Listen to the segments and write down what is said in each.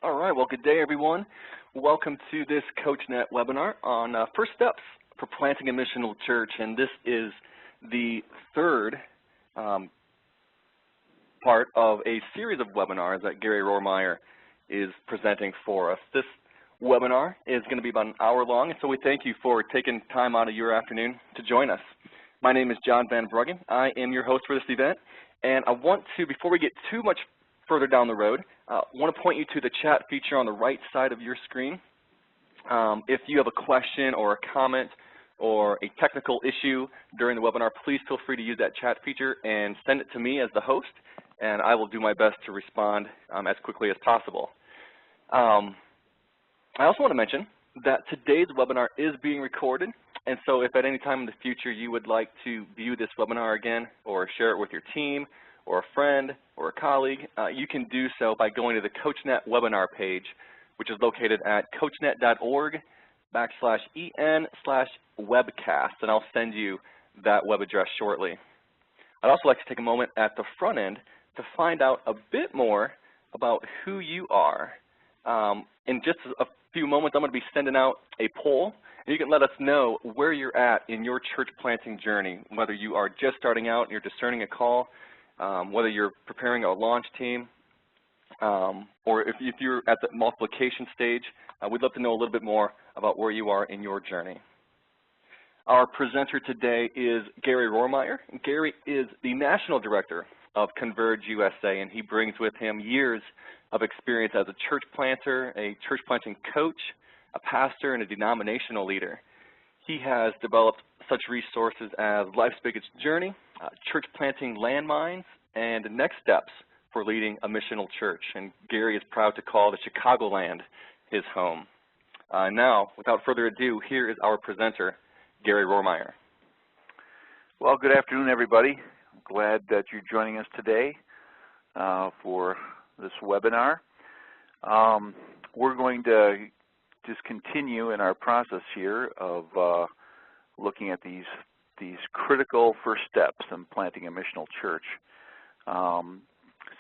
All right, well, good day, everyone. Welcome to this CoachNet webinar on First Steps for Planting a Missional Church, and this is the third part of a series of webinars that Gary Rohrmeyer is presenting for us. This webinar is going to be about an hour long, and so we thank you for taking time out of your afternoon to join us. My name is John Van Bruggen. I am your host for this event, and I want to, before we get too much further down the road, I want to point you to the chat feature on the right side of your screen. If you have a question or a comment or a technical issue during the webinar, please feel free to use that chat feature and send it to me as the host, and I will do my best to respond as quickly as possible. I also want to mention that today's webinar is being recorded, and so if at any time in the future you would like to view this webinar again or share it with your team or a friend or a colleague, you can do so by going to the CoachNet webinar page, which is located at coachnet.org/en/webcast, and I'll send you that web address shortly. I'd also like to take a moment at the front end to find out a bit more about who you are. In just a few moments, I'm going to be sending out a poll, and you can let us know where you're at in your church planting journey, whether you are just starting out and you're discerning a call, whether you're preparing a launch team, or if you're at the multiplication stage. We'd love to know a little bit more about where you are in your journey. Our presenter today is Gary Rohrmeyer. Gary is the National Director of Converge USA, and he brings with him years of experience as a church planter, a church planting coach, a pastor, and a denominational leader. He has developed such resources as Life's Biggest Journey, Church Planting Landmines, and Next Steps for leading a missional church. And Gary is proud to call the Chicagoland his home. Now, without further ado, here is our presenter, Gary Rohrmeyer. Well, good afternoon, everybody. I'm glad that you're joining us today for this webinar. We're going to just continue in our process here of looking at these critical first steps in planting a missional church.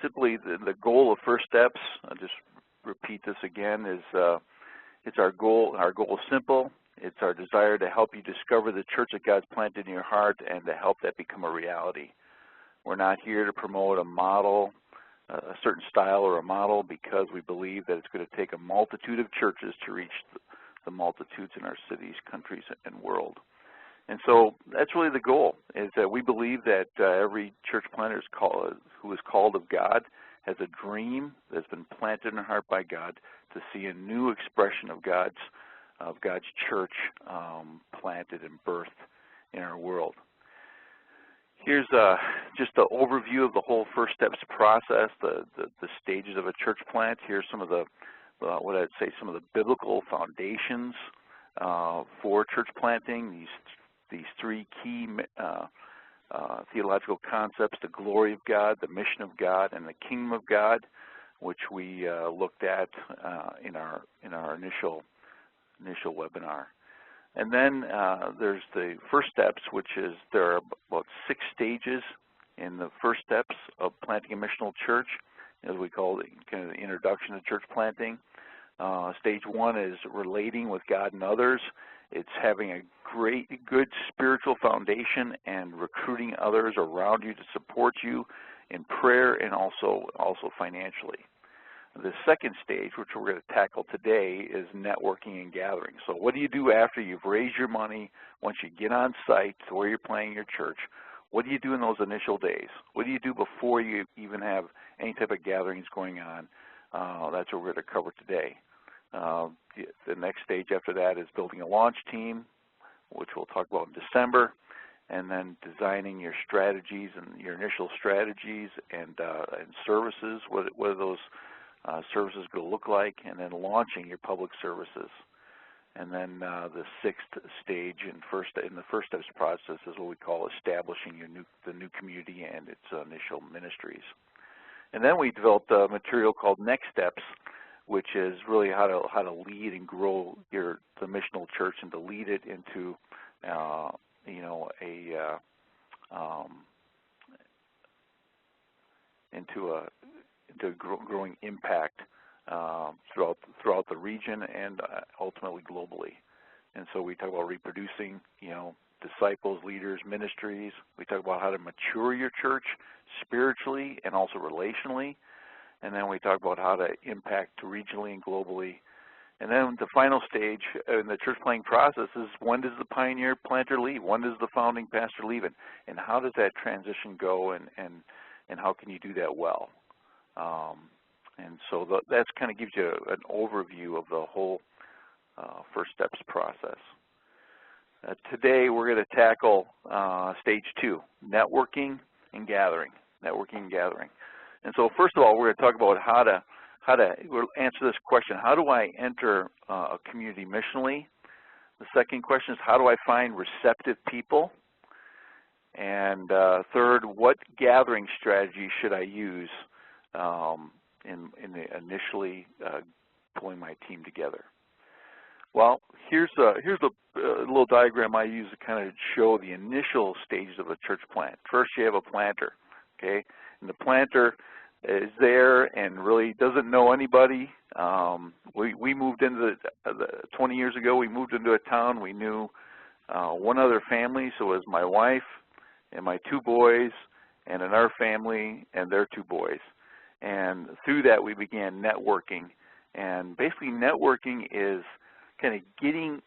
Simply, the goal of First Steps, I'll just repeat this again, is it's our goal. Our goal is simple. It's our desire to help you discover the church that God's planted in your heart and to help that become a reality. We're not here to promote a model, a certain style or a model, because we believe that it's going to take a multitude of churches to reach the multitudes in our cities, countries, and world. And so that's really the goal, is that we believe that every church planter who is called of God has a dream that's been planted in their heart by God to see a new expression of God's church planted and birthed in our world. Here's just an overview of the whole First Steps process, the stages of a church plant. Here's some of the, what I'd say, some of the biblical foundations for church planting. These three key theological concepts: the glory of God, the mission of God, and the kingdom of God, which we looked at in our initial webinar. And then there's the First Steps, which is there are about 6 stages in the First Steps of planting a missional church, as we call it, kind of the introduction to church planting. Stage 1 is relating with God and others. It's having a good spiritual foundation and recruiting others around you to support you in prayer and also financially. The second stage, which we're going to tackle today, is networking and gathering. So what do you do after you've raised your money, once you get on site to where you're planting your church? What do you do in those initial days? What do you do before you even have any type of gatherings going on? That's what we're going to cover today. The next stage after that is building a launch team, which we'll talk about in December, and then designing your strategies and your initial strategies and services. What are those services going to look like, and then launching your public services. And then the 6th stage in the First Steps process is what we call establishing the new community and its initial ministries. And then we developed a material called Next Steps, which is really how to lead and grow the missional church and to lead it into into a growing impact throughout the region and ultimately globally. And so we talk about reproducing, disciples, leaders, ministries. We talk about how to mature your church spiritually and also relationally. And then we talk about how to impact regionally and globally. And then the final stage in the church planting process is, when does the pioneer planter leave? When does the founding pastor leave? And how does that transition go, and how can you do that well? And so that kind of gives you an overview of the whole First Steps process. Today we're going to tackle stage 2, networking and gathering. And so first of all, we're going to talk about we'll answer this question: how do I enter a community missionally? The second question is, how do I find receptive people? And third, what gathering strategy should I use in initially pulling my team together? Well, here's a little diagram I use to kind of show the initial stages of a church plant. First, you have a planter, okay? And the planter is there and really doesn't know anybody. We moved into 20 years ago, we moved into a town. We knew one other family, so it was my wife and my 2 boys, and another family and their 2 boys. And through that, we began networking. And basically, networking is kind of getting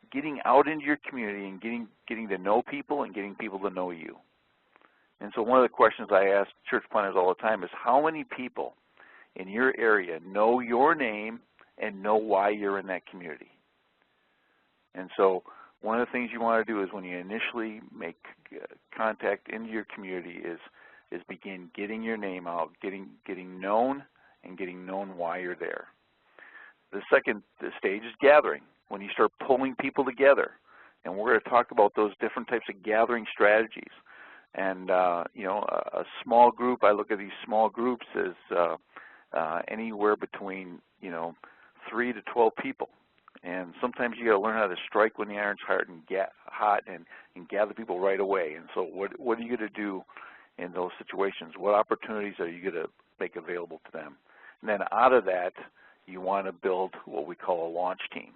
out into your community and getting to know people and getting people to know you. And so one of the questions I ask church planners all the time is, how many people in your area know your name and know why you're in that community? And so one of the things you want to do is, when you initially make contact into your community, is begin getting your name out, getting known, and getting known why you're there. The second stage is gathering, when you start pulling people together. And we're going to talk about those different types of gathering strategies. And, a small group, I look at these small groups as anywhere between, 3 to 12 people. And sometimes you got to learn how to strike when the iron's hot and gather people right away. And so what are you going to do in those situations? What opportunities are you going to make available to them? And then out of that, you want to build what we call a launch team.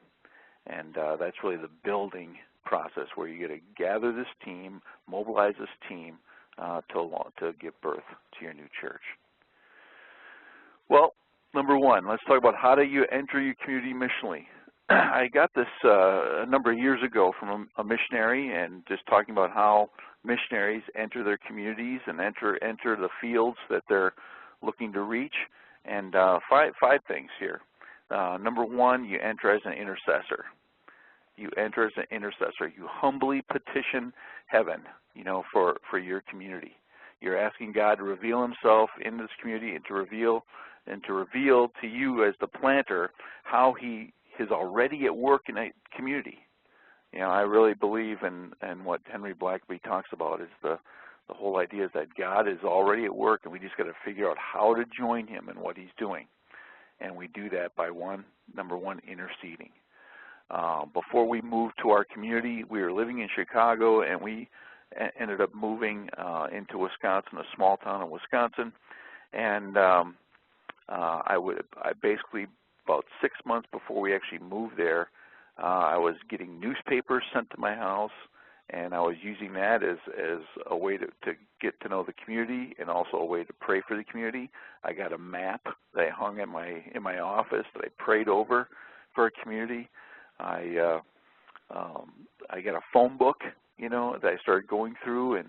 And that's really the building process, where you get to gather this team, mobilize this team to give birth to your new church. Well, number one, let's talk about how do you enter your community missionally. I got this a number of years ago from a missionary, and just talking about how missionaries enter their communities and enter the fields that they're looking to reach. And five things here. Number one, you enter as an intercessor. You enter as an intercessor. You humbly petition heaven, for your community. You're asking God to reveal Himself in this community, and to reveal to you as the planter how He is already at work in a community. I really believe in what Henry Blackaby talks about, is the whole idea is that God is already at work, and we just got to figure out how to join Him in what He's doing. And we do that by number one, interceding. Before we moved to our community, we were living in Chicago, and we ended up moving into Wisconsin, a small town in Wisconsin. And I basically, about 6 months before we actually moved there, I was getting newspapers sent to my house, and I was using that as a way to get to know the community, and also a way to pray for the community. I got a map that I hung in my office that I prayed over for a community. I got a phone book, that I started going through,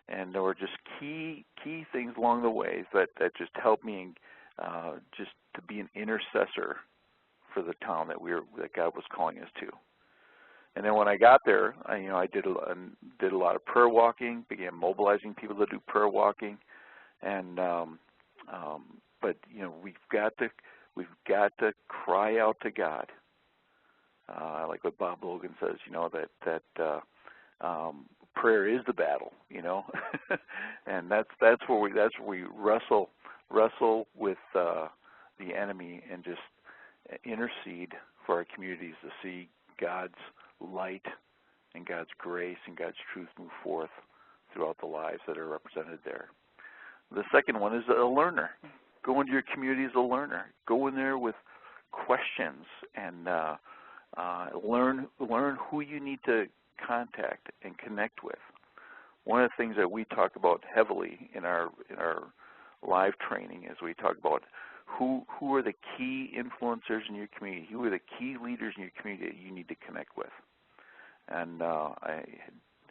and there were just key things along the way that just helped me just to be an intercessor for the town that God was calling us to. And then when I got there, I did a lot of prayer walking, began mobilizing people to do prayer walking, and but we've got to cry out to God. Like what Bob Logan says, that prayer is the battle, and that's where we wrestle with the enemy, and just intercede for our communities to see God's light and God's grace and God's truth move forth throughout the lives that are represented there. The second one is a learner. Go into your community as a learner. Go in there with questions and learn who you need to contact and connect with. One of the things that we talk about heavily in our live training is we talk about who are the key influencers in your community, who are the key leaders in your community that you need to connect with. And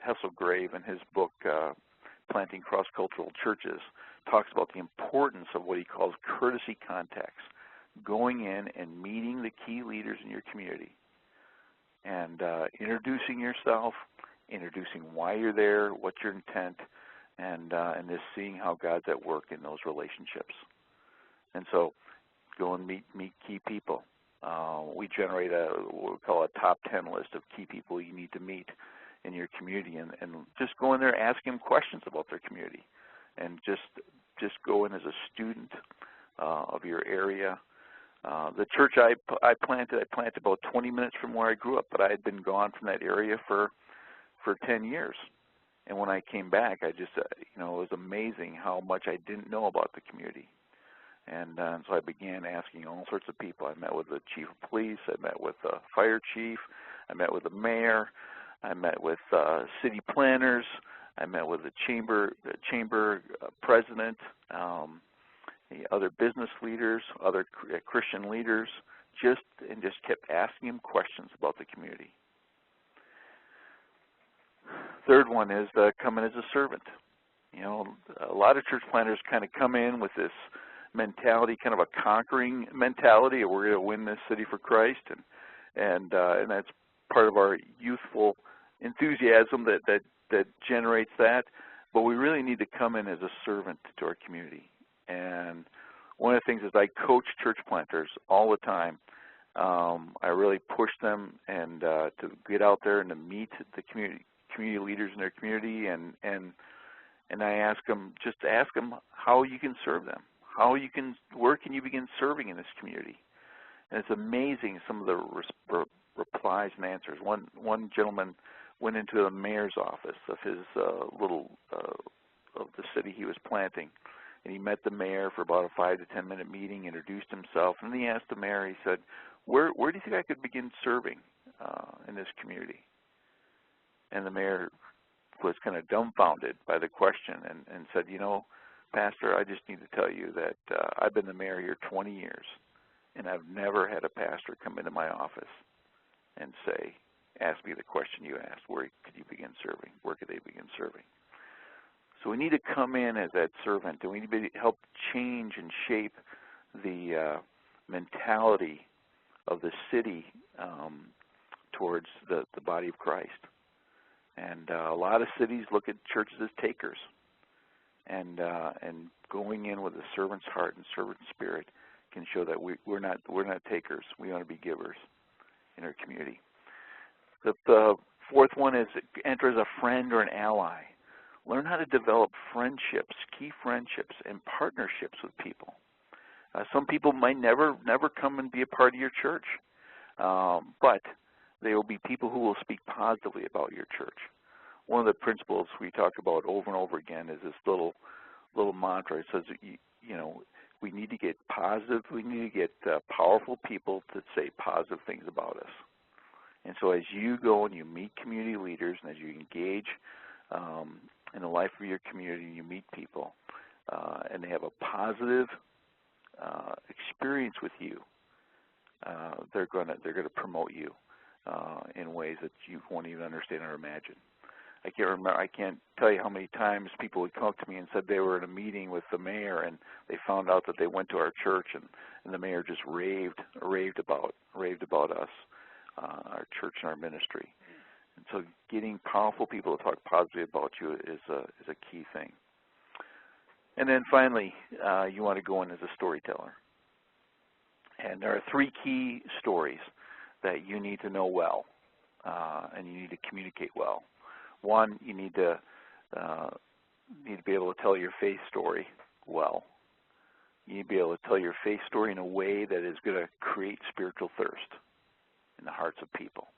Hessel Grave, in his book, Planting Cross-Cultural Churches, talks about the importance of what he calls courtesy contacts, going in and meeting the key leaders in your community and introducing yourself, introducing why you're there, what's your intent, and just seeing how God's at work in those relationships. And so go and meet key people. We generate what we call a top 10 list of key people you need to meet in your community, and just go in there, ask them questions about their community, and just go in as a student of your area. The church I planted about 20 minutes from where I grew up, but I had been gone from that area for 10 years. And when I came back, I just, it was amazing how much I didn't know about the community. And so I began asking all sorts of people. I met with the chief of police. I met with the fire chief. I met with the mayor. I met with city planners. I met with the chamber president, other business leaders, other Christian leaders, just kept asking them questions about the community. Third one is come in as a servant. A lot of church planters kind of come in with this mentality, kind of a conquering mentality, we're going to win this city for Christ, and that's part of our youthful enthusiasm that generates that. But we really need to come in as a servant to our community. And one of the things is I coach church planters all the time. I really push them and to get out there and to meet the community leaders in their community, and I ask them how you can serve them, where can you begin serving in this community. And it's amazing some of the replies and answers. One gentleman went into the mayor's office of his of the city he was planting, and he met the mayor for about a 5 to 10 minute meeting, introduced himself, and then he asked the mayor, he said, where do you think I could begin serving in this community? And the mayor was kind of dumbfounded by the question and said, Pastor, I just need to tell you that I've been the mayor here 20 years, and I've never had a pastor come into my office and ask me the question you asked, where could you begin serving? Where could they begin serving? So we need to come in as that servant, and we need to help change and shape the mentality of the city towards the body of Christ. And a lot of cities look at churches as takers, and going in with a servant's heart and servant spirit can show that we're not takers. We want to be givers in our community. The fourth one is enter as a friend or an ally. Learn how to develop friendships, key friendships, and partnerships with people. Some people might never come and be a part of your church, but they will be people who will speak positively about your church. One of the principles we talk about over and over again is this little mantra. It says, we need to get positive, we need to get powerful people to say positive things about us. And so as you go and you meet community leaders, and as you engage in the life of your community, and you meet people, and they have a positive experience with you, they're going to promote you in ways that you won't even understand or imagine. I can't tell you how many times people would come up to me and said they were in a meeting with the mayor, and they found out that they went to our church, and the mayor just raved about us, our church and our ministry. And so getting powerful people to talk positively about you is a key thing. And then finally, you want to go in as a storyteller. And there are 3 key stories that you need to know well, and you need to communicate well. One, you need to be able to tell your faith story well. You need to be able to tell your faith story in a way that is going to create spiritual thirst in the hearts of people.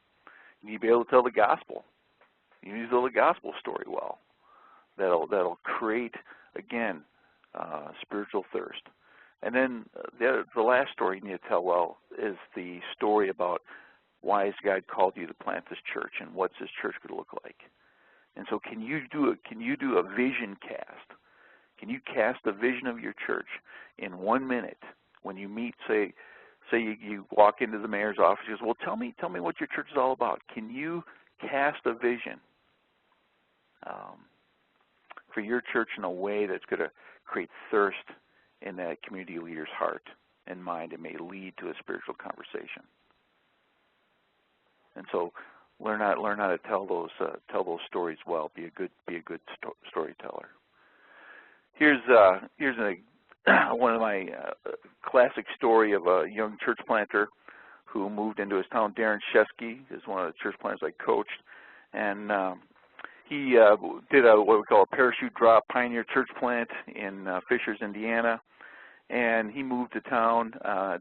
You need to be able to tell the gospel. You need to tell the gospel story well. That'll create, again, spiritual thirst. And then the last story you need to tell well is the story about why has God called you to plant this church and what's this church going to look like. And so can you do a vision cast? Can you cast a vision of your church in 1 minute when you meet, say you walk into the mayor's office, he goes, well, tell me what your church is all about. Can you cast a vision for your church in a way that's going to create thirst in that community leader's heart and mind and may lead to a spiritual conversation? And so learn how to tell those stories well. Be a good storyteller. Here's one of my classic story of a young church planter who moved into his town. Darren Shesky is one of the church planters I coached, and he did what we call a parachute drop pioneer church plant in Fishers, Indiana. And he moved to town,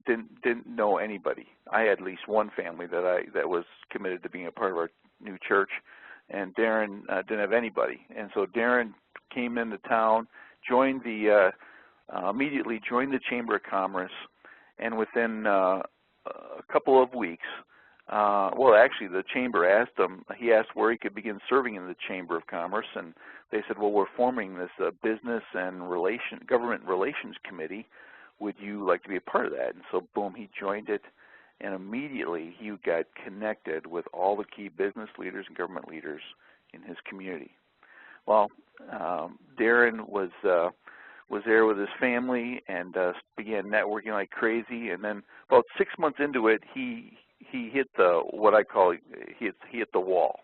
didn't know anybody. I had at least one family that was committed to being a part of our new church, and Darren didn't have anybody. And so Darren came into town, joined immediately joined the Chamber of Commerce, and within a couple of weeks, well, actually, the Chamber asked him. He asked where he could begin serving in the Chamber of Commerce, and they said, well, we're forming this business and government relations committee. Would you like to be a part of that? And so, boom, he joined it, and immediately he got connected with all the key business leaders and government leaders in his community. Well, Darren was there with his family and began networking like crazy. And then about 6 months into it, he hit what I call he hit the wall.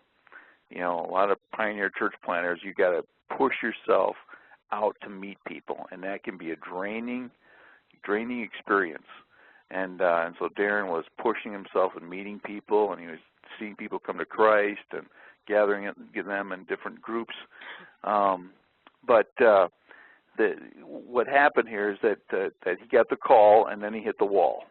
You know, a lot of pioneer church planters, you got to push yourself out to meet people, and that can be a draining experience. And so Darren was pushing himself and meeting people, and he was seeing people come to Christ and gathering them in different groups. But what happened here is that he got the call, and then he hit the wall.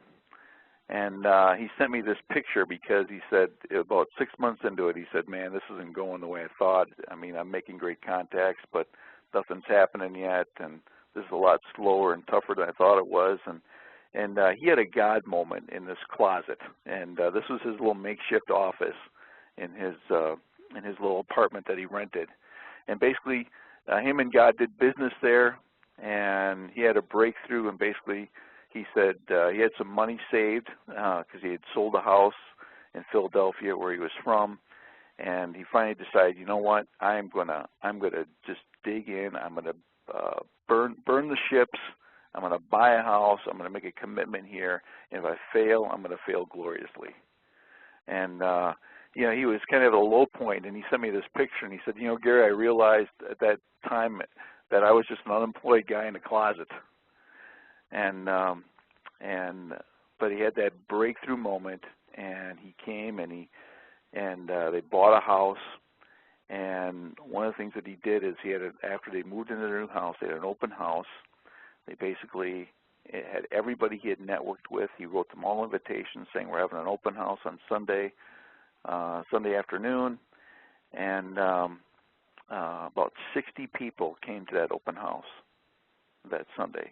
And he sent me this picture because he said about 6 months into it, he said, man, this isn't going the way I thought. I mean, I'm making great contacts, but nothing's happening yet, and this is a lot slower and tougher than I thought it was. And he had a God moment in this closet, and this was his little makeshift office in his little apartment that he rented. And basically, him and God did business there, and he had a breakthrough, and basically he said he had some money saved because he had sold a house in Philadelphia where he was from, and he finally decided, you know what, I'm gonna just dig in. I'm gonna burn the ships. I'm gonna buy a house. I'm gonna make a commitment here, and if I fail, I'm gonna fail gloriously. And you know, he was kind of at a low point, and he sent me this picture, and he said, you know, Gary, I realized at that time that I was just an unemployed guy in a closet. But he had that breakthrough moment, and he came and they bought a house. And one of the things that he did is after they moved into their new house, they had an open house. They basically had everybody he had networked with. He wrote them all invitations saying we're having an open house on Sunday afternoon, and about 60 people came to that open house that Sunday.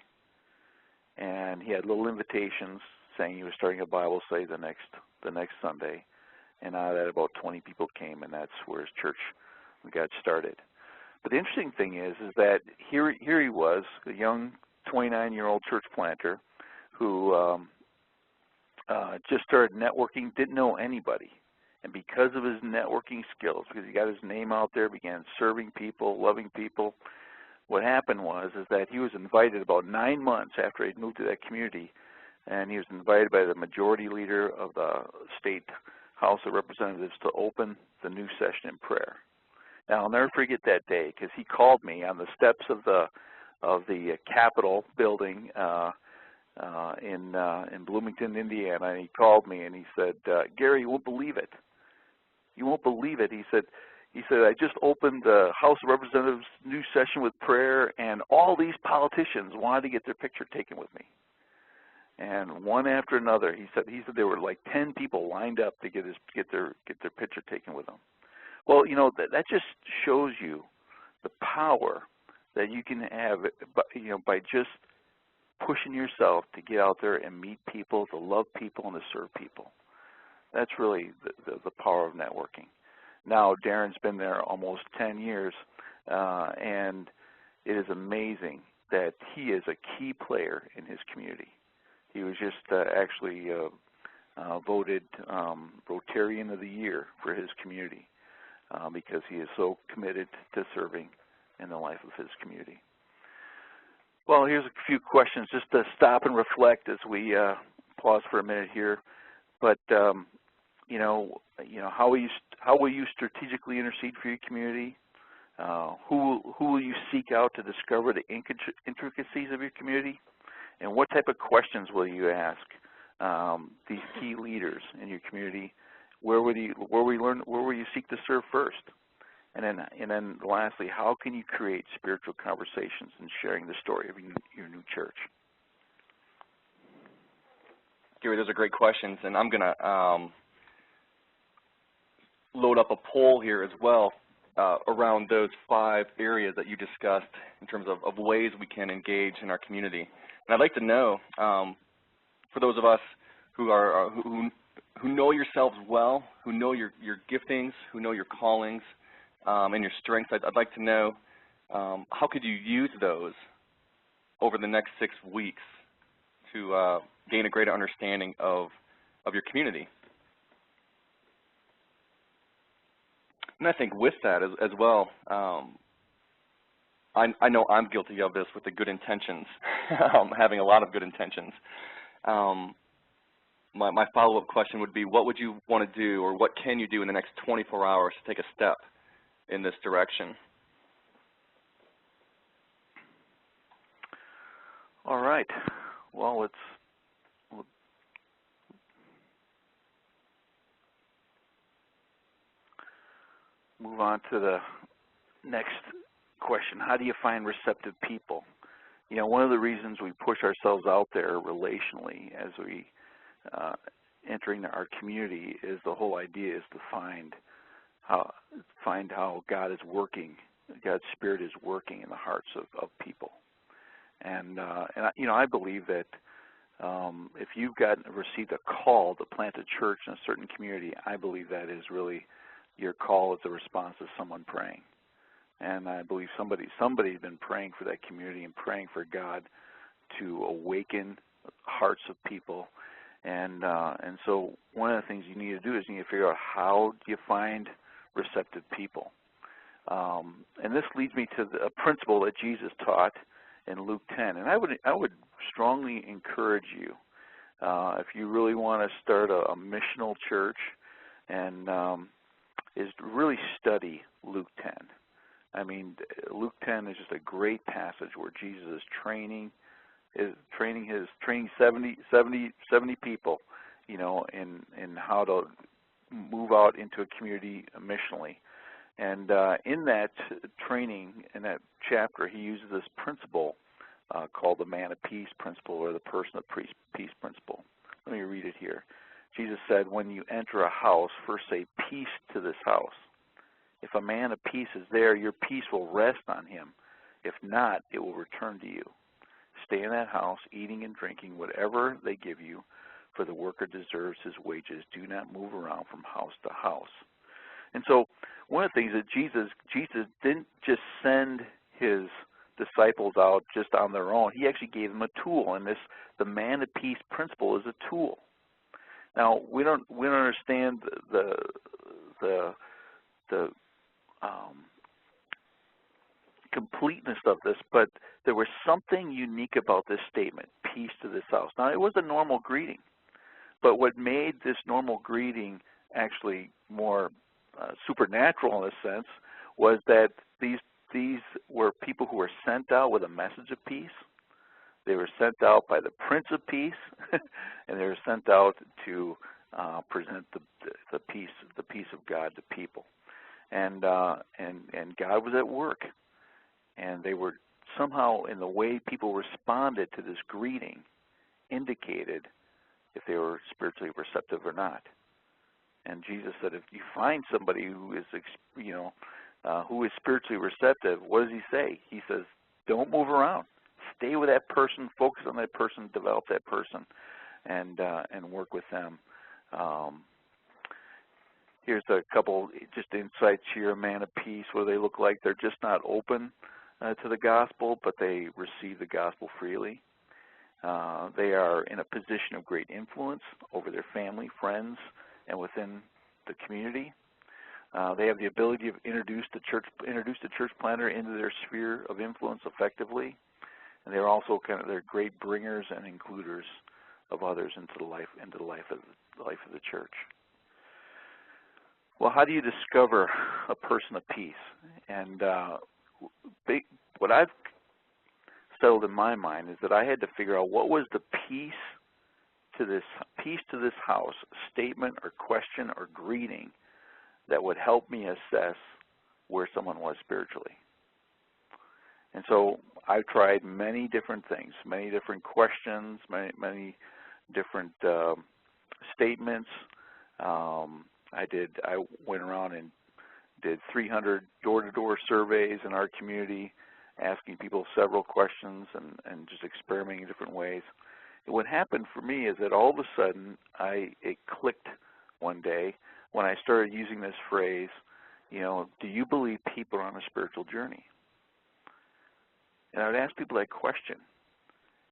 And he had little invitations saying he was starting a Bible study the next Sunday, and out of that about 20 people came, and that's where his church got started. But the interesting thing is that here he was, a young 29-year-old church planter who just started networking, didn't know anybody. And because of his networking skills, because he got his name out there, began serving people, loving people, what happened was that he was invited about 9 months after he'd moved to that community, and he was invited by the majority leader of the state House of Representatives to open the new session in prayer. Now, I'll never forget that day because he called me on the steps of the Capitol building in Bloomington, Indiana, and he called me and he said, Gary, you won't believe it. You won't believe it. He said, I just opened the House of Representatives new session with prayer, and all these politicians wanted to get their picture taken with me. And one after another, he said there were like 10 people lined up to get their picture taken with him. Well, you know, that just shows you the power that you can have, by just pushing yourself to get out there and meet people, to love people, and to serve people. That's really the power of networking. Now, Darren's been there almost 10 years, and it is amazing that he is a key player in his community. He was just actually voted Rotarian of the Year for his community because he is so committed to serving in the life of his community. Well, here's a few questions just to stop and reflect as we pause for a minute here. But how will you strategically intercede for your community? Who will you seek out to discover the intricacies of your community? And what type of questions will you ask these key leaders in your community? Where will you seek to serve first? And then lastly, how can you create spiritual conversations in sharing the story of your new church? Gary, those are great questions, and I'm going to load up a poll here as well around those 5 areas that you discussed in terms of ways we can engage in our community. And I'd like to know, for those of us who are who know yourselves well, who know your giftings, who know your callings and your strengths, I'd like to know how could you use those over the next 6 weeks to gain a greater understanding of your community. And I think with that as well, I know I'm guilty of this with the good intentions, having a lot of good intentions. My follow-up question would be, what would you want to do, or what can you do in the next 24 hours to take a step in this direction? All right. Well, we'll move on to the next question. How do you find receptive people? You know, one of the reasons we push ourselves out there relationally as we entering our community is the whole idea is to find how God is working, God's Spirit is working in the hearts of people. And I believe that if you've received a call to plant a church in a certain community, I believe that is really your call as a response to someone praying. And I believe somebody's been praying for that community and praying for God to awaken hearts of people. And so one of the things you need to do is you need to figure out how do you find receptive people. And this leads me to a principle that Jesus taught in Luke 10. And I would strongly encourage you, if you really want to start a missional church, and is to really study Luke 10. I mean, Luke 10 is just a great passage where Jesus is training 70 people, you know, in how to move out into a community missionally. And in that training, in that chapter, he uses this principle called the man of peace principle, or the person of peace principle. Let me read it here. Jesus said, when you enter a house, first say, peace to this house. If a man of peace is there, your peace will rest on him. If not, it will return to you. Stay in that house, eating and drinking whatever they give you, for the worker deserves his wages. Do not move around from house to house. And so one of the things that Jesus didn't just send his disciples out just on their own. He actually gave them a tool, and the man of peace principle is a tool. Now, we don't understand the completeness of this, but there was something unique about this statement, peace to this house. Now, it was a normal greeting, but what made this normal greeting actually more supernatural in a sense was that these were people who were sent out with a message of peace. They were sent out by the Prince of Peace, and they were sent out to present the peace of God to people. And God was at work, and they were somehow, in the way people responded to this greeting, indicated if they were spiritually receptive or not. And Jesus said, if you find somebody who is, who is spiritually receptive, what does he say? He says, don't move around. stay with that person, focus on that person, develop that person, and work with them. Here's a couple just insights here. A man of peace, what do they look like? They're just not open to the gospel, but they receive the gospel freely. They are in a position of great influence over their family, friends, and within the community. They have the ability to introduce the church planter into their sphere of influence effectively, and they're also they're great bringers and includers of others into the life of the church. Well, how do you discover a person of peace? And what I've settled in my mind is that I had to figure out what was the peace to this house, statement or question or greeting that would help me assess where someone was spiritually. And so I tried many different things, many different questions, many different statements. I went around and did 300 door-to-door surveys in our community, asking people several questions and just experimenting in different ways. And what happened for me is that all of a sudden it clicked one day when I started using this phrase, do you believe people are on a spiritual journey? And I would ask people that question.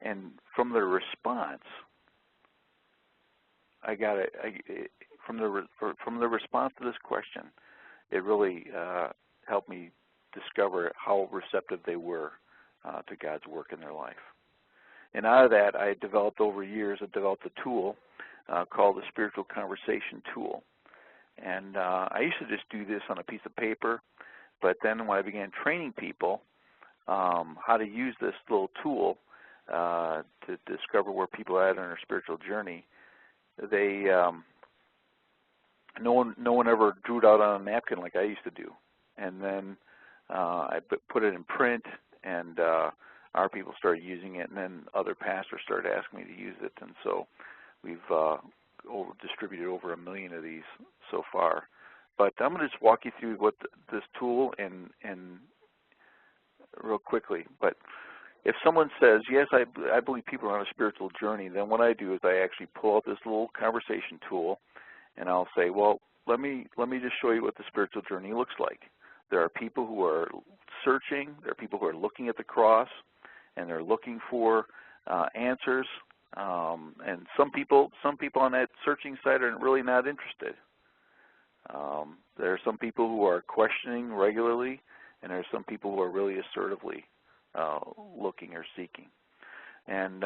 And from their response, from the response to this question, it really helped me discover how receptive they were to God's work in their life. And out of that, I developed over years, I developed a tool called the Spiritual Conversation Tool. And I used to just do this on a piece of paper, but then when I began training people how to use this little tool to discover where people are at on their spiritual journey, no one ever drew it out on a napkin like I used to do. And then I put it in print, and our people started using it, and then other pastors started asking me to use it. And so we've distributed over 1 million of these so far. But I'm going to just walk you through what this tool and real quickly. But if someone says, yes, I believe people are on a spiritual journey, then what I do is I actually pull out this little conversation tool, and I'll say, well, let me just show you what the spiritual journey looks like. There are people who are searching. There are people who are looking at the cross, and they're looking for answers. And some people on that searching side are really not interested. There are some people who are questioning regularly, and there are some people who are really assertively looking or seeking. And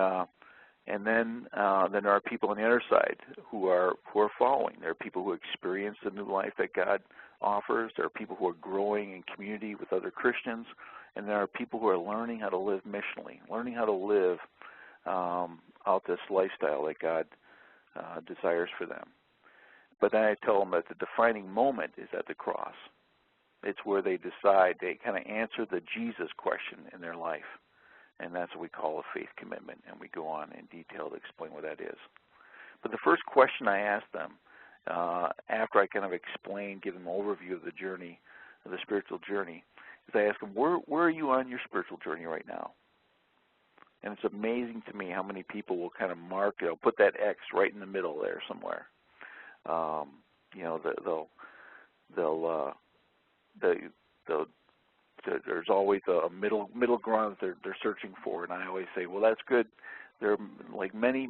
then there are people on the other side who are following. There are people who experience the new life that God offers. There are people who are growing in community with other Christians, and there are people who are learning how to live missionally, learning how to live out this lifestyle that God desires for them. But then I tell them that the defining moment is at the cross. It's where they decide, they kind of answer the Jesus question in their life. And that's what we call a faith commitment, and we go on in detail to explain what that is. But the first question I ask them, after I kind of explain, give them an overview of the journey, of the spiritual journey, is I ask them, where are you on your spiritual journey right now? And it's amazing to me how many people will kind of mark it, put that X right in the middle there somewhere. There's always a middle ground that they're searching for, and I always say, well, that's good. There are like many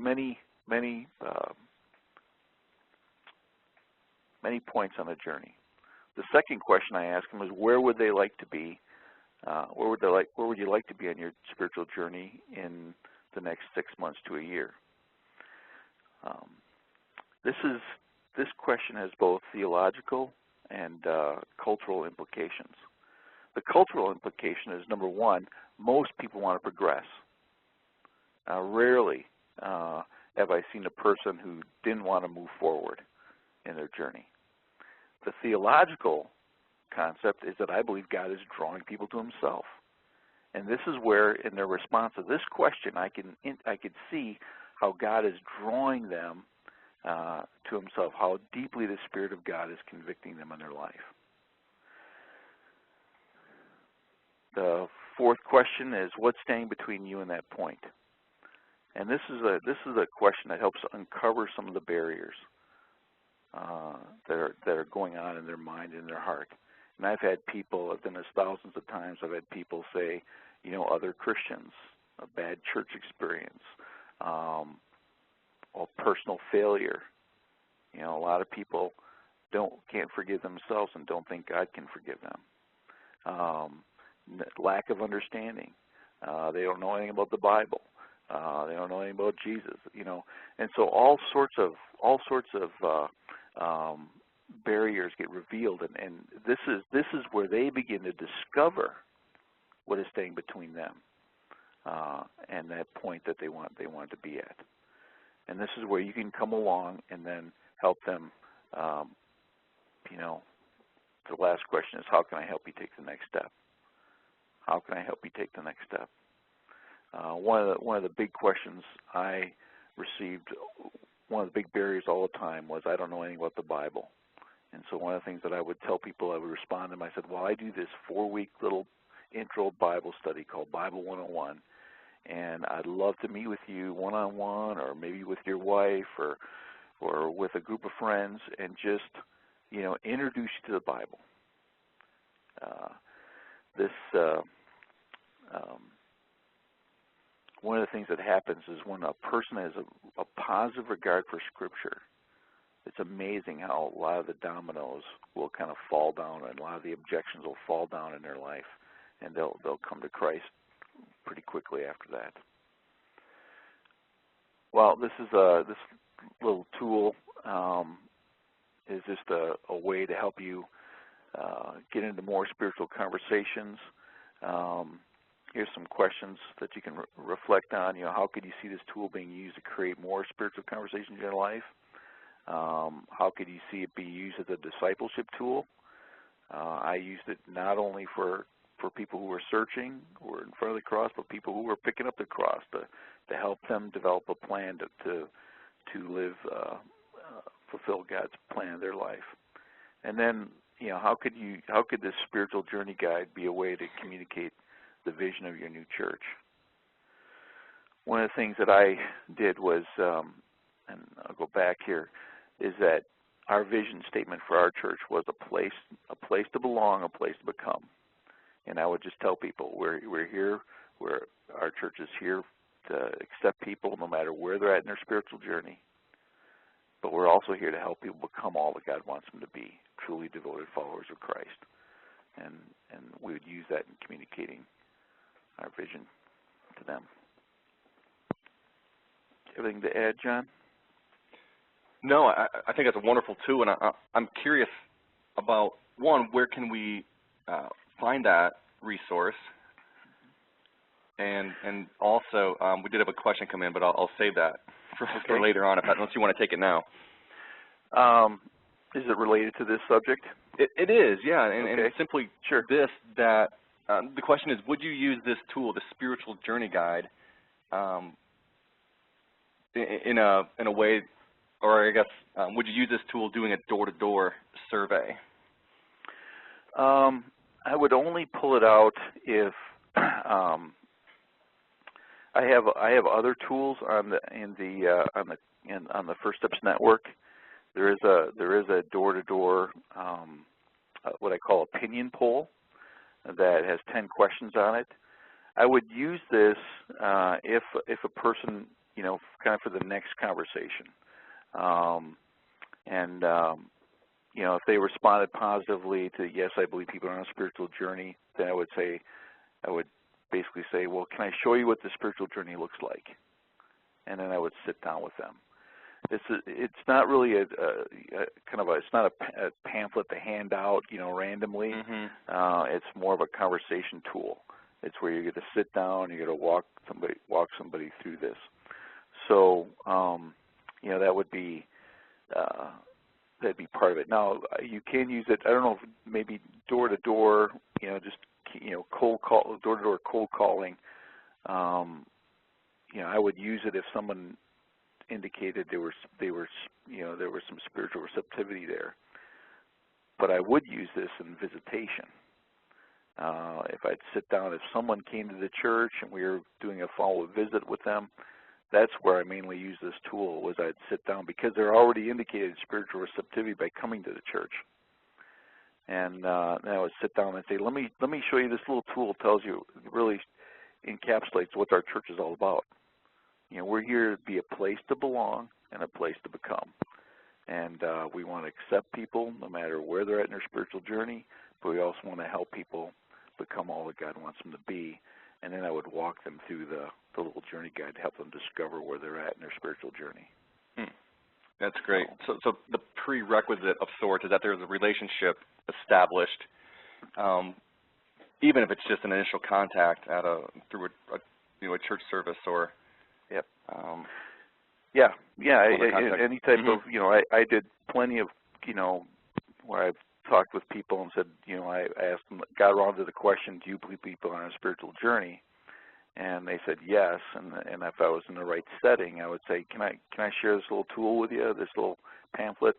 points on the journey. The second question I ask them is, where would they like to be? Where would you like to be on your spiritual journey in the next 6 months to a year? This question has both theological and cultural implications. The cultural implication is, number one, most people want to progress. Rarely have I seen a person who didn't want to move forward in their journey. The theological concept is that I believe God is drawing people to himself. And this is where, in their response to this question, I could see how God is drawing them to himself, how deeply the Spirit of God is convicting them in their life. The fourth question is, what's standing between you and that point? And this is a question that helps uncover some of the barriers that are going on in their mind and their heart. And I've had people, I've done this thousands of times, I've had people say, you know, other Christians, a bad church experience, or personal failure. You know, a lot of people can't forgive themselves and don't think God can forgive them. Lack of understanding. They don't know anything about the Bible. They don't know anything about Jesus. You know, and so all sorts of barriers get revealed, and this is where they begin to discover what is staying between them and that point that they want to be at. And this is where you can come along and then help them. You know, the last question is, how can I help you take the next step? How can I help you take the next step? One of the big questions I received, one of the big barriers all the time was, I don't know anything about the Bible. And so one of the things that I would tell people, I would respond to them, I said, well, I do this 4-week little intro Bible study called Bible 101, and I'd love to meet with you one-on-one, or maybe with your wife, or with a group of friends, and just, you know, introduce you to the Bible. One of the things that happens is when a person has a positive regard for Scripture, it's amazing how a lot of the dominoes will kind of fall down, and a lot of the objections will fall down in their life, and they'll come to Christ pretty quickly after that. Well, this little tool is just a way to help you get into more spiritual conversations. Here's some questions that you can reflect on. You know, how could you see this tool being used to create more spiritual conversations in your life? How could you see it be used as a discipleship tool? I used it not only for people who are searching, who are in front of the cross, but people who are picking up the cross to help them develop a plan to live, fulfill God's plan in their life. And then, you know, how could this spiritual journey guide be a way to communicate the vision of your new church? One of the things that I did was, and I'll go back here, is that our vision statement for our church was a place to belong, a place to become. And I would just tell people, we're here, our church is here to accept people no matter where they're at in their spiritual journey. But we're also here to help people become all that God wants them to be, truly devoted followers of Christ. And we would use that in communicating our vision to them. Anything to add, John? No, I think that's a wonderful tool, and I'm curious about, one, where can we find that resource? And also, we did have a question come in, but I'll save that for later on, unless you want to take it now. Is it related to this subject? It is, yeah, and it's simply sure. the question is, would you use this tool, the spiritual journey guide, in a way, or I guess, would you use this tool doing a door-to-door survey? I would only pull it out if I have other tools on the FirstSteps network. There is a door-to-door what I call opinion poll that has 10 questions on it. I would use this if a person, you know, kind of for the next conversation, you know, if they responded positively to, yes, I believe people are on a spiritual journey, then I would basically say, well, can I show you what the spiritual journey looks like? And then I would sit down with them. It's not really it's not a pamphlet to hand out, you know, randomly. Mm-hmm. It's more of a conversation tool. It's where you get to sit down, you get to walk somebody through this. So, you know, that'd be part of it. Now, you can use it, I don't know, if maybe door-to-door, you know, just, you know, door-to-door cold calling. You know, I would use it if someone indicated there was some spiritual receptivity there. But I would use this in visitation. If I'd sit down, if someone came to the church and we were doing a follow-up visit with them, that's where I mainly use this tool, was I'd sit down because they're already indicated spiritual receptivity by coming to the church. And then I would sit down and say, let me show you this little tool. Tells you, really encapsulates what our church is all about. You know, we're here to be a place to belong and a place to become. And we want to accept people no matter where they're at in their spiritual journey, but we also want to help people become all that God wants them to be. And then I would walk them through the little journey guide to help them discover where they're at in their spiritual journey. That's great. So the prerequisite of sorts is that there's a relationship established, even if it's just an initial contact at through a church service or. Yep. Any type of, I did plenty of, where I've talked with people and said, I asked them, got around to the question, do you believe people are on a spiritual journey? And they said yes, and if I was in the right setting, I would say, can I share this little tool with you, this little pamphlet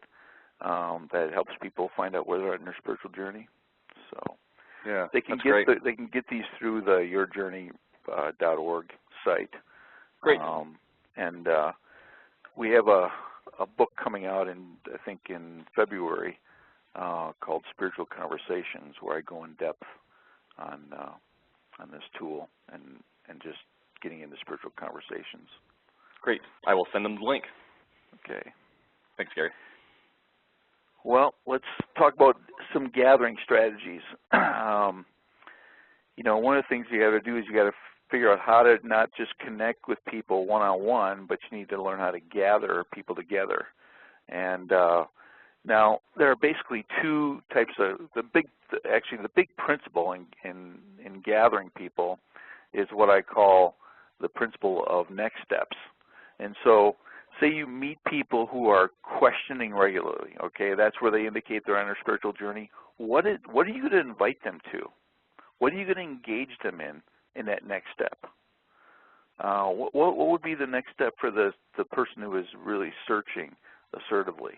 that helps people find out where they're at in their spiritual journey? So yeah, they can get these through the yourjourney.org site. Great. And we have a book coming out in February called Spiritual Conversations, where I go in depth on this tool and just getting into spiritual conversations. Great. I will send them the link. Okay. Thanks, Gary. Well, let's talk about some gathering strategies. One of the things you got to do is you got to figure out how to not just connect with people one-on-one, but you need to learn how to gather people together. And now there are basically two types of the big principle in gathering people is what I call the principle of next steps. And so say you meet people who are questioning regularly, okay, that's where they indicate they're on their spiritual journey. What are you going to invite them to? What are you going to engage them in that next step? What would be the next step for the person who is really searching assertively?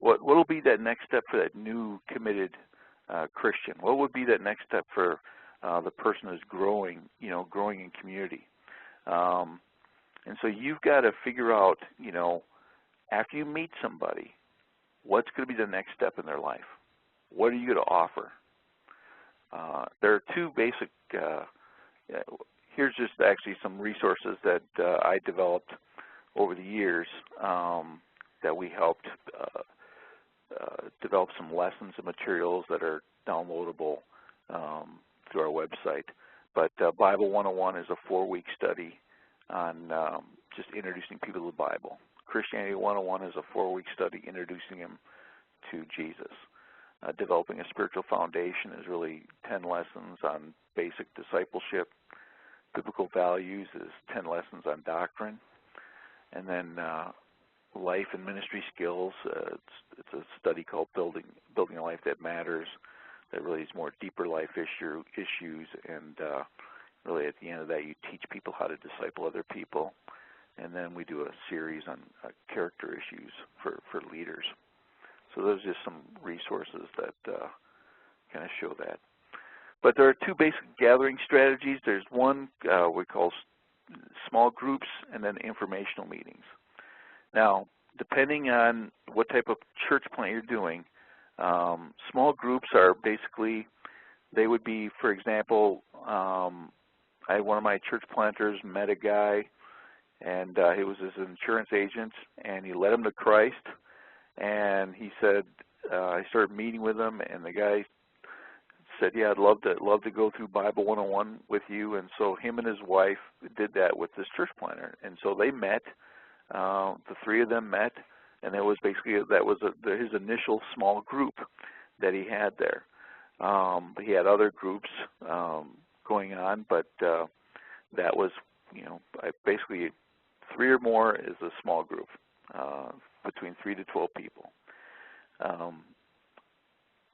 What will be that next step for that new committed Christian? What would be that next step for the person who's growing in community? And so you've got to figure out, after you meet somebody, what's going to be the next step in their life? What are you going to offer? There are two basic, here's just actually some resources that I developed over the years that we helped develop some lessons and materials that are downloadable through our website. But Bible 101 is a 4-week study on just introducing people to the Bible. Christianity 101 is a 4-week study introducing them to Jesus. Developing a Spiritual Foundation is really 10 lessons on basic discipleship. Biblical Values is 10 lessons on doctrine. And then Life and Ministry Skills, it's a study called Building a Life That Matters, that really is more deeper life issues, and really at the end of that you teach people how to disciple other people. And then we do a series on character issues for leaders. So those are just some resources that kind of show that. But there are two basic gathering strategies. There's one we call small groups, and then informational meetings. Now, depending on what type of church plant you're doing, small groups are basically, they would be, for example, I had one of my church planters met a guy, and he was his insurance agent, and he led him to Christ. And he said, I started meeting with him, and the guy said, yeah, I'd love to go through Bible 101 with you. And so him and his wife did that with this church planter. And so they met, the three of them met, and that was basically, his initial small group that he had there. But he had other groups going on, but that was, basically 3 or more is a small group. Between 3 to 12 people.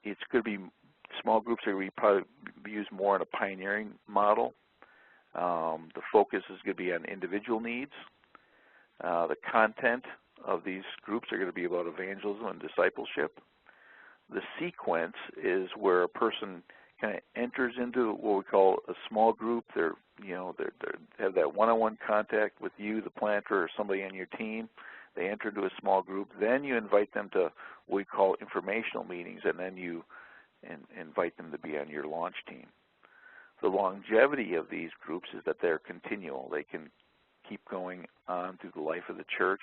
It's going to be, small groups are going to probably be used more in a pioneering model. The focus is going to be on individual needs. The content of these groups are going to be about evangelism and discipleship. The sequence is where a person kind of enters into what we call a small group. They have that one-on-one contact with you, the planter, or somebody on your team. They enter into a small group. Then you invite them to what we call informational meetings, and then you invite them to be on your launch team. The longevity of these groups is that they're continual. They can keep going on through the life of the church,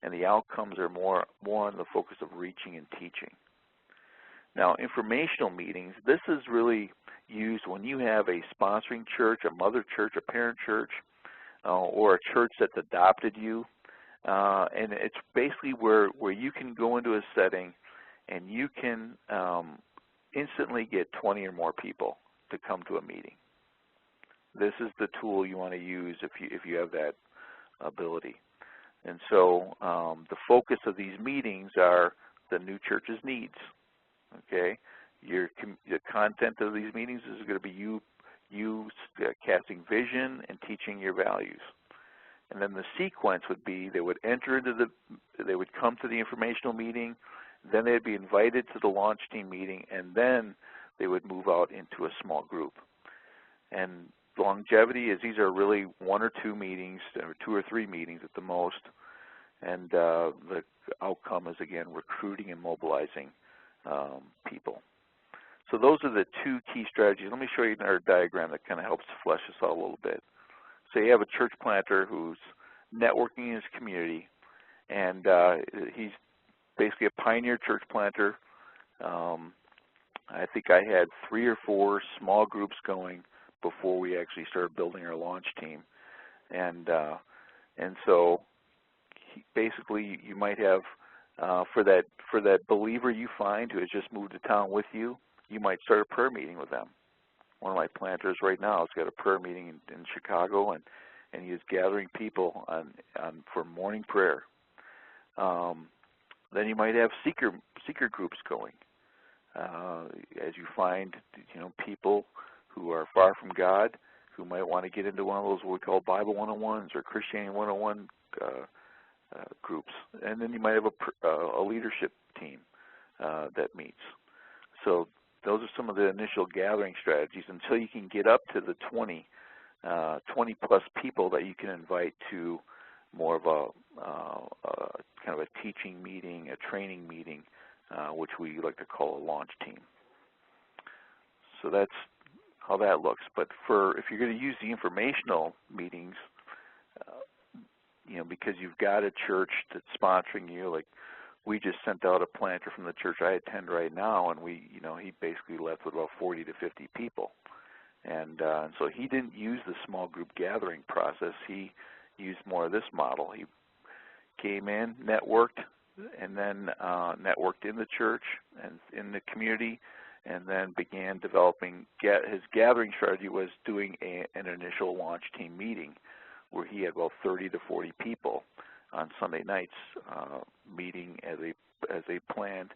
and the outcomes are more on the focus of reaching and teaching. Now, informational meetings, this is really used when you have a sponsoring church, a mother church, a parent church, or a church that's adopted you. And it's basically where you can go into a setting and you can instantly get 20 or more people to come to a meeting. This is the tool you want to use if you have that ability. And so the focus of these meetings are the new church's needs. Okay, the content of these meetings is going to be you casting vision and teaching your values. And then the sequence would be they would come to the informational meeting, then they'd be invited to the launch team meeting, and then they would move out into a small group. And longevity is these are really 1 or 2 meetings, or 2 or 3 meetings at the most. And the outcome is, again, recruiting and mobilizing people. So those are the 2 key strategies. Let me show you our diagram that kind of helps flesh this out a little bit. So you have a church planter who's networking in his community, and he's basically a pioneer church planter. I think I had 3 or 4 small groups going before we actually started building our launch team. And so basically you might have for that believer you find who has just moved to town with you, you might start a prayer meeting with them. One of my planters right now has got a prayer meeting in Chicago, and he is gathering people for morning prayer. Then you might have seeker groups going. As you find, people who are far from God, who might want to get into one of those what we call Bible 101s or Christianity 101 groups. And then you might have a leadership team that meets. So those are some of the initial gathering strategies until you can get up to the 20 plus people that you can invite to more of a kind of a teaching meeting, a training meeting, which we like to call a launch team. So that's how that looks. But if you're going to use the informational meetings, because you've got a church that's sponsoring you, like we just sent out a planter from the church I attend right now, and he basically left with about 40 to 50 people. And so he didn't use the small group gathering process. He used more of this model. He came in, networked, and then networked in the church and in the community, and then began developing. His gathering strategy was doing an initial launch team meeting where he had about 30 to 40 people on Sunday nights meeting as they planned,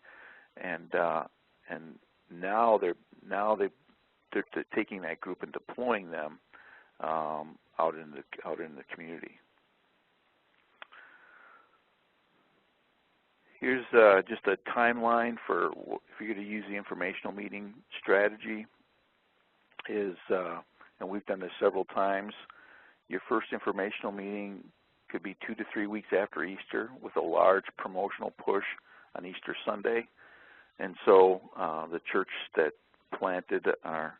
and now they're taking that group and deploying them out in the community. Here's just a timeline for if you're going to use the informational meeting strategy. And we've done this several times. Your first informational meeting could be 2 to 3 weeks after Easter with a large promotional push on Easter Sunday. And so the church that planted the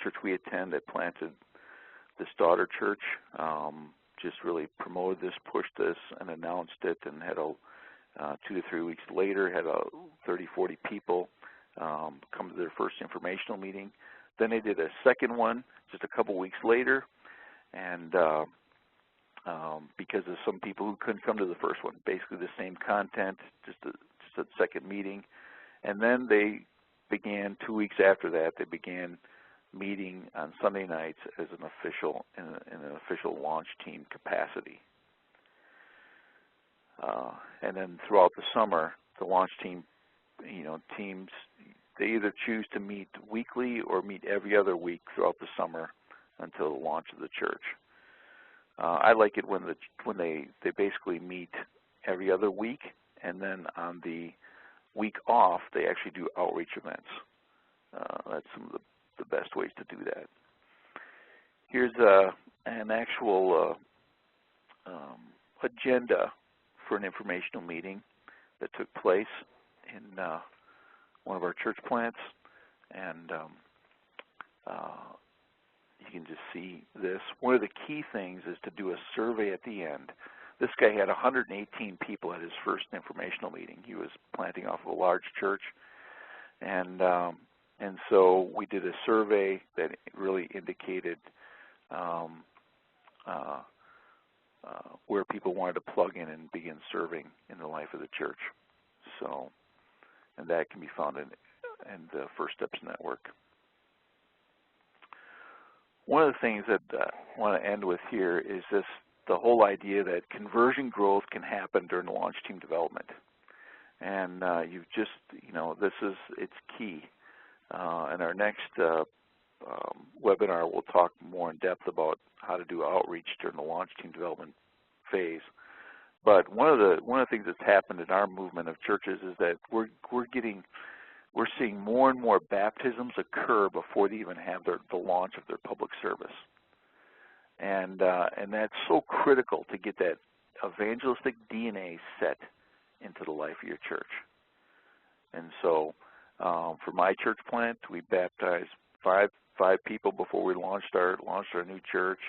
church we attend that planted this daughter church just really promoted this, pushed this, and announced it, and had 2 to 3 weeks later had 30, 40 people come to their first informational meeting. Then they did a second one just a couple weeks later, and because of some people who couldn't come to the first one, basically the same content, just a second meeting. And then they began 2 weeks after that. They began meeting on Sunday nights as an official launch team capacity. And then throughout the summer, the launch team, teams, they either choose to meet weekly or meet every other week throughout the summer until the launch of the church. I like it when they basically meet every other week, and then on the week off, they actually do outreach events. That's some of the best ways to do that. Here's an actual agenda for an informational meeting that took place in one of our church plants, and you can just see this. One of the key things is to do a survey at the end. This guy had 118 people at his first informational meeting. He was planting off of a large church, and so we did a survey that really indicated where people wanted to plug in and begin serving in the life of the church. So, and that can be found in the FirstSteps network. One of the things that I want to end with here is the whole idea that conversion growth can happen during the launch team development. And it's key. In our next webinar, we'll talk more in depth about how to do outreach during the launch team development phase. But one of the things that's happened in our movement of churches is that we're seeing more and more baptisms occur before they even have the launch of their public service, and that's so critical to get that evangelistic DNA set into the life of your church. And so, for my church plant, we baptized five people before we launched our new church,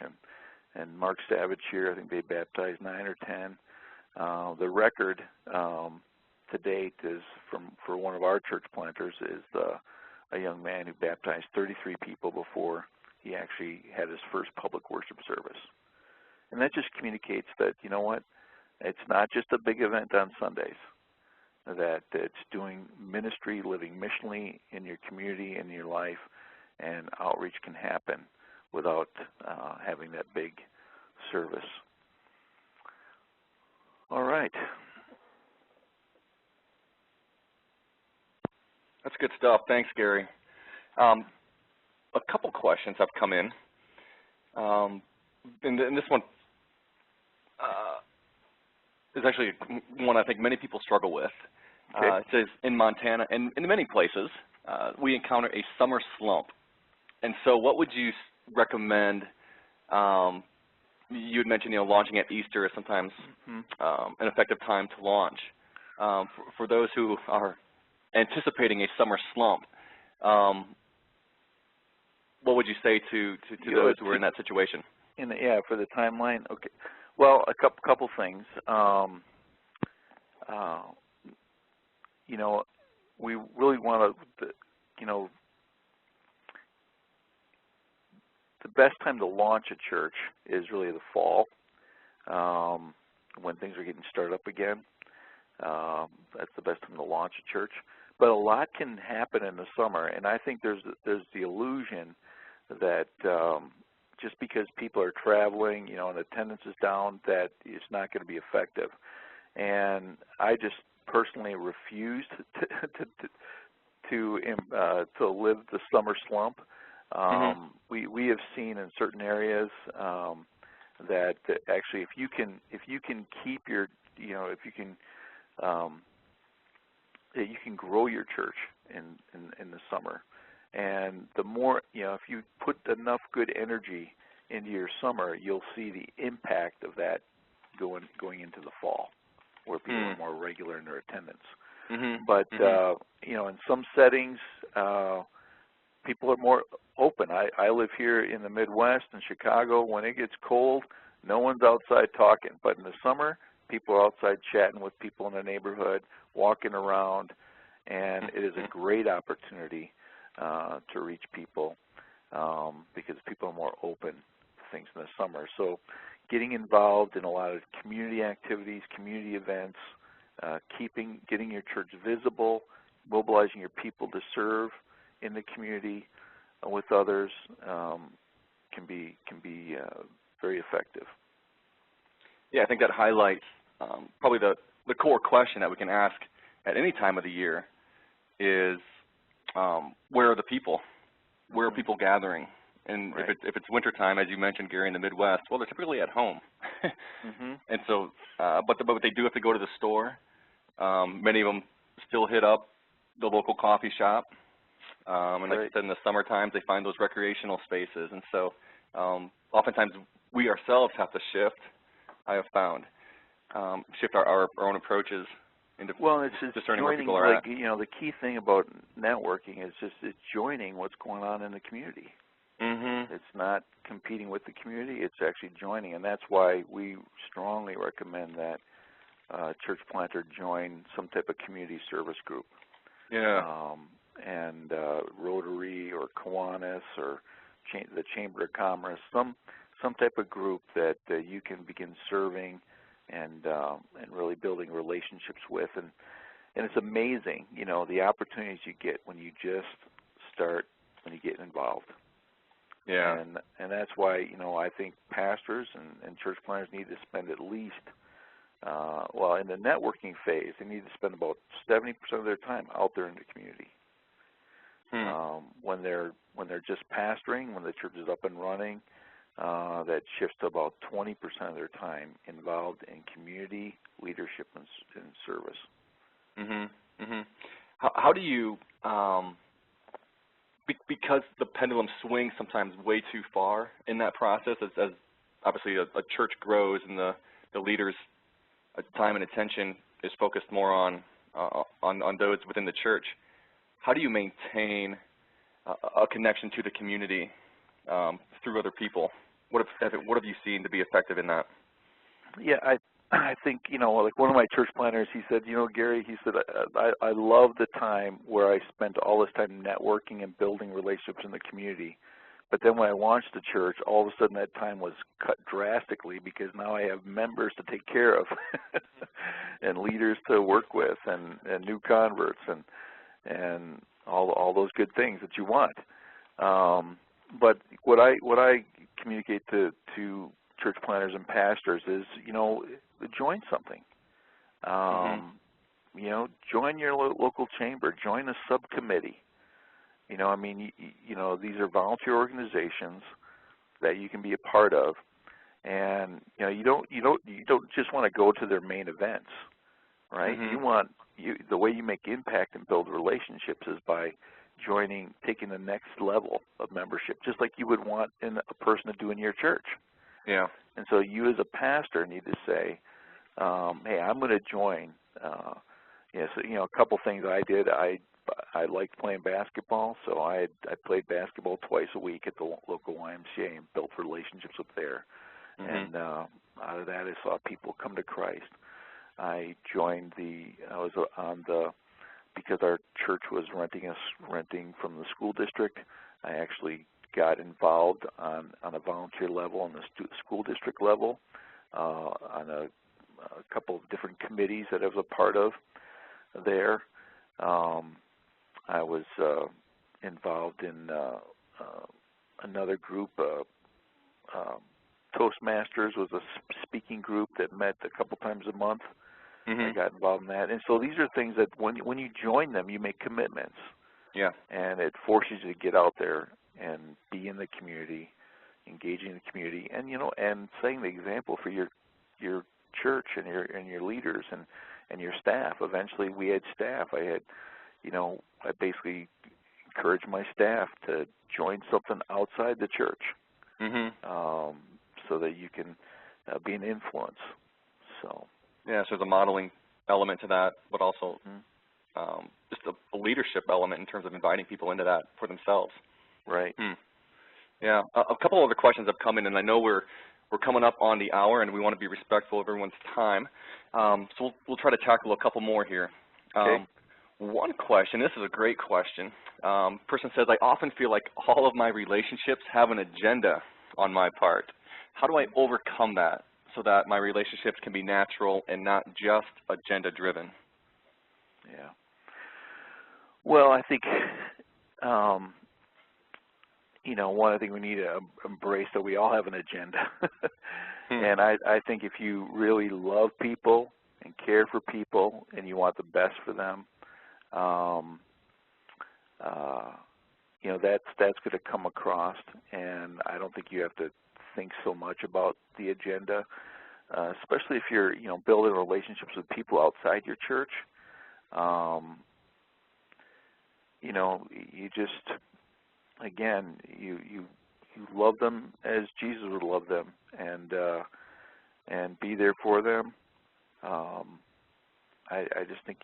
and Mark Savage here, I think they baptized 9 or 10. The record to date is for one of our church planters is a young man who baptized 33 people before he actually had his first public worship service. And that just communicates that, you know what, it's not just a big event on Sundays, that it's doing ministry, living missionally in your community, in your life, and outreach can happen without having that big service. All right. That's good stuff. Thanks, Gary. A couple questions have come in. And this one is actually one I think many people struggle with. Okay. It says, in Montana, and in many places, we encounter a summer slump. And so what would you recommend? You had mentioned, launching at Easter is sometimes an effective time to launch. For those who are anticipating a summer slump, what would you say to those who are in that situation? For the timeline, okay. Well, a couple things. We really want to, the best time to launch a church is really the fall, when things are getting started up again. That's the best time to launch a church. But a lot can happen in the summer, and I think there's the illusion that just because people are traveling, and attendance is down, that it's not going to be effective. And I just personally refuse to live the summer slump. We have seen in certain areas that actually, if you can keep your, if you can grow your church in the summer, and the more, if you put enough good energy into your summer, you'll see the impact of that going into the fall, where people are more regular in their attendance. But in some settings, people are more open. I live here in the Midwest in Chicago. When it gets cold, no one's outside talking. But in the summer, people are outside chatting with people in the neighborhood, walking around, and it is a great opportunity to reach people because people are more open to things in the summer. So getting involved in a lot of community activities, community events, getting your church visible, mobilizing your people to serve in the community with others can be very effective. Yeah, I think that highlights probably the core question that we can ask at any time of the year is, where are the people? Where are people gathering? And right. if it's wintertime, as you mentioned, Gary, in the Midwest, well, they're typically at home. And so, but they do have to go to the store. Many of them still hit up the local coffee shop. And like I said, in the summer times, they find those recreational spaces. And so oftentimes we ourselves have to shift, I have found, shift our own approaches into it's discerning where joining, people are at. you know, the key thing about networking is just it's joining what's going on in the community. Mm-hmm. It's not competing with the community, it's actually joining, and that's why we strongly recommend that church planter join some type of community service group. Yeah. And Rotary or Kiwanis or the Chamber of Commerce, some type of group that you can begin serving and really building relationships with, and it's amazing, you know, the opportunities you get when you just start, when you get involved. Yeah. And that's why, you know, I think pastors and church planners need to spend at least, well, in the networking phase, they need to spend about 70% of their time out there in the community. When they're just pastoring, when the church is up and running, that shifts to about 20% of their time involved in community leadership and service. Mm-hmm. Mm-hmm. How do you, because the pendulum swings sometimes way too far in that process, as obviously a church grows and the leader's time and attention is focused more on those within the church, how do you maintain a connection to the community through other people? What have you seen to be effective in that? Yeah, I think, you know, like one of my church planners, he said, you know, Gary, he said, I love the time where I spent all this time networking and building relationships in the community. But then when I launched the church, all of a sudden that time was cut drastically because now I have members to take care of and leaders to work with and new converts and all those good things that you want. But what I communicate to church planners and pastors is, you know, join something. You know, join your local chamber, join a subcommittee. You know, I mean, you know, these are volunteer organizations that you can be a part of, and you know, you don't just want to go to their main events, right? The way you make impact and build relationships is by joining, taking the next level of membership, just like you would want a person to do in your church. Yeah. And so you as a pastor need to say, hey, I'm going to join. Yeah, so, you know, a couple things I did. I liked playing basketball, so I played basketball twice a week at the local YMCA and built relationships up there. And out of that, I saw people come to Christ. I joined because our church was renting from the school district, I actually got involved on a volunteer level, on the school district level, on a couple of different committees that I was a part of there. I was involved in another group. Toastmasters was a speaking group that met a couple times a month. I got involved in that. And so these are things that when you join them, you make commitments. Yeah. And it forces you to get out there and be in the community, engaging in the community, and you know, and setting the example for your church and your leaders and your staff. Eventually, we had staff. I basically encouraged my staff to join something outside the church, so that you can be an influence. So. Yeah, so there's a modeling element to that, but also just a leadership element in terms of inviting people into that for themselves. Right. Yeah. A couple other questions have come in, and I know we're coming up on the hour, and we want to be respectful of everyone's time. So we'll try to tackle a couple more here. Okay. One question, this is a great question. Person says, I often feel like all of my relationships have an agenda on my part. How do I overcome that so that my relationships can be natural and not just agenda-driven? Yeah. Well, I think, you know, one, I think we need to embrace that we all have an agenda. And I think if you really love people and care for people and you want the best for them, you know, that's going to come across, and I don't think you have to think so much about the agenda, especially if you're, you know, building relationships with people outside your church. you know, you just, again, you love them as Jesus would love them, and be there for them. I just think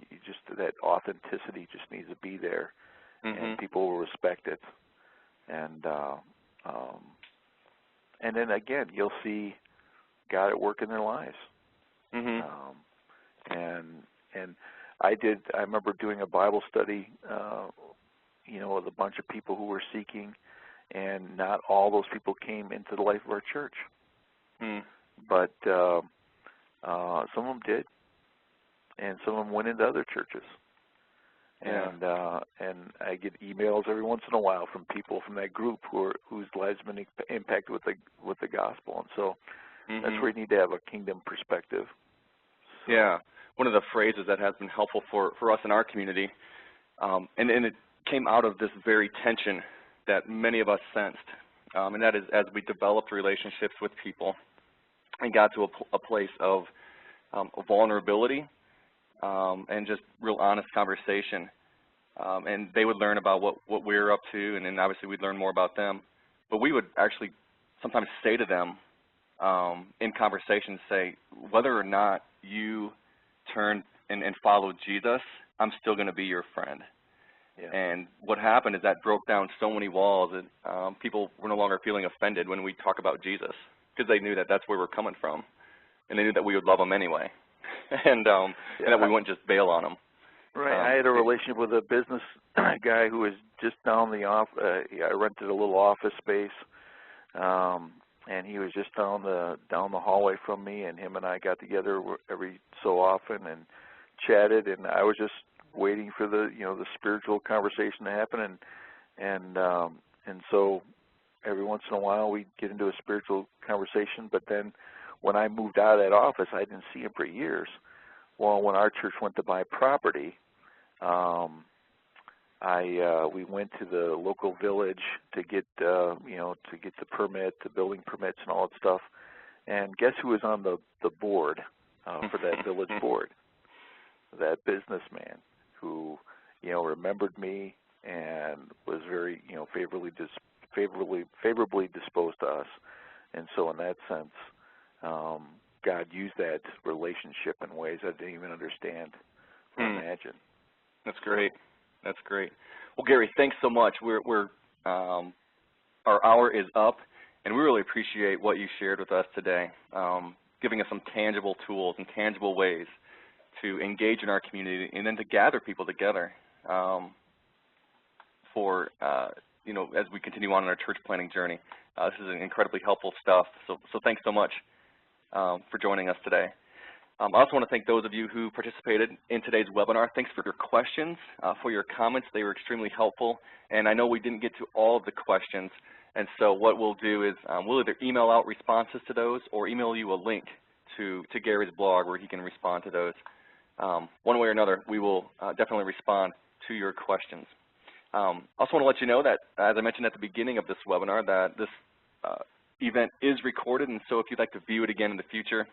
that authenticity just needs to be there, and people will respect it. And then again, you'll see God at work in their lives. And I remember doing a Bible study, you know, with a bunch of people who were seeking, and not all those people came into the life of our church. But some of them did, and some of them went into other churches. And I get emails every once in a while from people from that group whose lives have been impacted with the gospel. And so that's where you need to have a kingdom perspective. So. Yeah, one of the phrases that has been helpful for us in our community, and it came out of this very tension that many of us sensed, and that is as we developed relationships with people and got to a place of vulnerability and just real honest conversation. And they would learn about what we were up to, and then obviously we'd learn more about them. But we would actually sometimes say to them in conversations, say, whether or not you turn and follow Jesus, I'm still going to be your friend. Yeah. And what happened is that broke down so many walls that people were no longer feeling offended when we talk about Jesus, because they knew that that's where we're coming from, and they knew that we would love them anyway, and that we wouldn't just bail on them. Right. I had a relationship with a business guy who was just down the I rented a little office space, and he was just down the hallway from me, and him and I got together every so often and chatted, and I was just waiting for the spiritual conversation to happen, and so every once in a while we'd get into a spiritual conversation. But then when I moved out of that office, I didn't see him for years. Well, when our church went to buy property, we went to the local village to get the permit, the building permits, and all that stuff. And guess who was on the board for that village board? That businessman who remembered me and was very favorably disposed to us. And so in that sense, God used that relationship in ways I didn't even understand or imagine. That's great. That's great. Well, Gary, thanks so much. Our hour is up, and we really appreciate what you shared with us today, giving us some tangible tools and tangible ways to engage in our community and then to gather people together as we continue on in our church planning journey. This is incredibly helpful stuff, so thanks so much for joining us today. I also want to thank those of you who participated in today's webinar. Thanks for your questions, for your comments. They were extremely helpful, and I know we didn't get to all of the questions, and so what we'll do is we'll either email out responses to those or email you a link to Gary's blog where he can respond to those. One way or another, we will definitely respond to your questions. I also want to let you know that, as I mentioned at the beginning of this webinar, that this event is recorded, and so if you'd like to view it again in the future,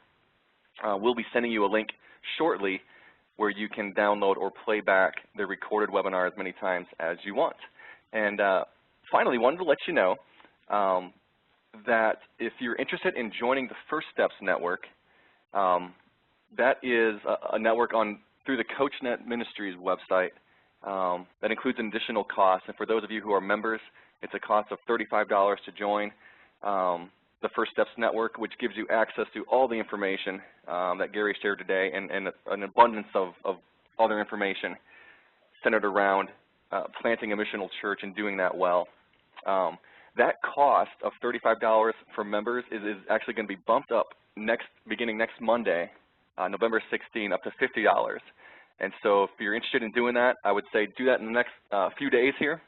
we'll be sending you a link shortly where you can download or play back the recorded webinar as many times as you want. And finally, wanted to let you know that if you're interested in joining the FirstSteps network, that is a network through the CoachNet Ministries website that includes an additional cost. And for those of you who are members, it's a cost of $35 to join the FirstSteps network, which gives you access to all the information that Gary shared today and an abundance of other information centered around planting a missional church and doing that well. That cost of $35 for members is actually going to be bumped up beginning next Monday, November 16, up to $50. And so if you're interested in doing that, I would say do that in the next few days here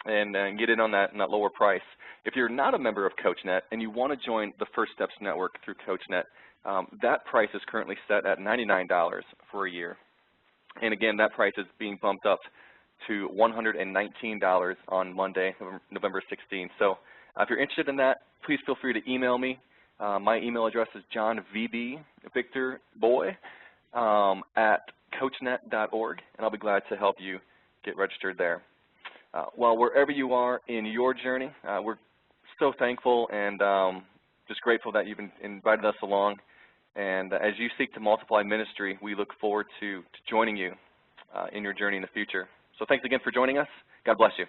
and get in on that lower price. If you're not a member of CoachNet and you want to join the FirstSteps network through CoachNet, that price is currently set at $99 for a year. And again, that price is being bumped up to $119 on Monday, November 16th. So if you're interested in that, please feel free to email me. My email address is johnvbvictorboy at coachnet.org, and I'll be glad to help you get registered there. Well, wherever you are in your journey, we're so thankful and just grateful that you've invited us along. And as you seek to multiply ministry, we look forward to joining you in your journey in the future. So thanks again for joining us. God bless you.